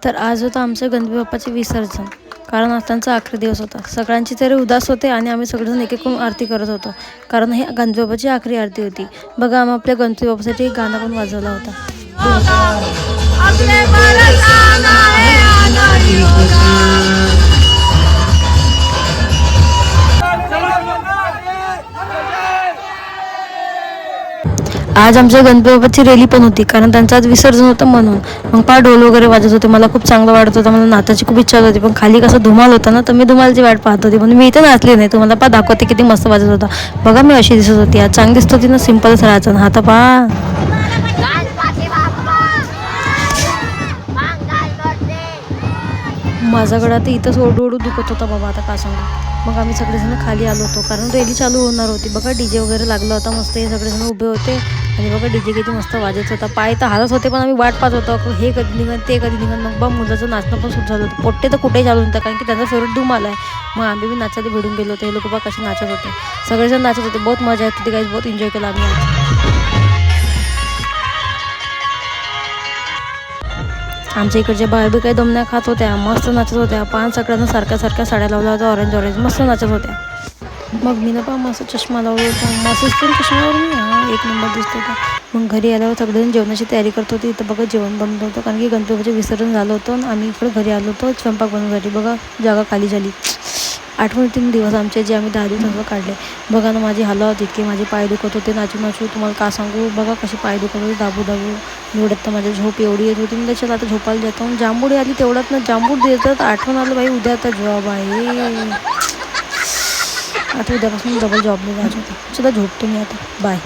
तर आज होतं आमचं गणपती बाप्पाचे विसर्जन. कारण आज त्यांचा आखरी दिवस होता. सगळ्यांचे चेहरे उदास होते आणि आम्ही सगळेजण एक एक करून आरती करत होतो. कारण ही गणपती बाप्पाची आखरी आरती होती. बघा, आम्ही आपल्या गणपती बाप्पासाठी एक गाणं पण वाजवला होता. आज आमच्या गणपती बाप्पाची रॅली पण होती, कारण त्यांचं आज विसर्जन होतं म्हणून. मग ढोल वगैरे वाजत होते. मला खूप चांगलं वाटत होतं. मला नाचायची खूप इच्छा होती, पण खाली कसं धुमाल होता ना, तर मी धुमालची वाट पाहत होती. पण मी इथं नाचली नाही. तुम्हाला दाखवते किती मस्त वाजत होता. बघा, मी अशी दिसत होती. आज चांगली दिसत होती ना, सिंपलच राहायचं ना. आता पहा, माझा गळा तर इथंच ओढू दुखत होता बाबा, आता का सांगू. मग आम्ही सगळेजण खाली आलो होतो, कारण रॅली चालू होणार होती. बघा, डीजे वगैरे लागला होता मस्त. हे सगळेजण उभे होते आणि बघा डीजे किती मस्त वाजत होता. पाय तर हालत होते, पण आम्ही वाट पाहत होतो हे कधी निघन ते कधी निघन. मग बा मुलाचं नाचणं पण सुरू झालं होतं. पोट्टे तर कुठे चालू होतं, कारण की त्यांचा फेवरेट धूम आहे. मग आम्ही बी नाचायला भिडून गेलो होतो. हे लोक बा कसे नाचत होते, सगळेजण नाचत होते. बहुत मजा येत होती, काही बहुत एन्जॉय केला आम्ही. आमच्या इकडच्या बाया बी काही दमण्या खात होत्या, मस्त नाचत होत्या. सगळ्यांना सारख्या साड्या लावल्या होत्या, ऑरेंज मस्त नाचत होत्या. मग मी ना मस्त चष्मा लावला होता. मस्त दिसतो चष्म्यावर मी, एक नंबर दिसत होता. मग घरी आल्यावर सगळेजण जेवणाची तयारी करत होती. इथं बघा जेवण बनवत होतं, कारण की गणपतीचे विसर्जन झालं होतं आणि आम्ही इकडे घरी आलो होतो स्वयंपाक बनवण्यासाठी. बघा, जागा खाली झाली. आठवणीतील दिवस आमचे जे आम्ही 10 दिवस काढले. बघा ना, माझी हालत इतकी, माझे पाय दुखत होते नाचू तुम्हाला का सांगू. बघा कसे पाय दुखत होते, दाबू एवढ्यात तर माझी झोप एवढी येत होती. मी त्याच्यात आता झोपायला जातो. जांभूळ आली तेवढ्यात ना, जांभूळ देतात. आठवण आलं बाई, उद्या आता जॉब आहे. आता उद्यापासून डबल जॉबला जायचं होतं. सुद्धा झोपतो मी आता. बाय.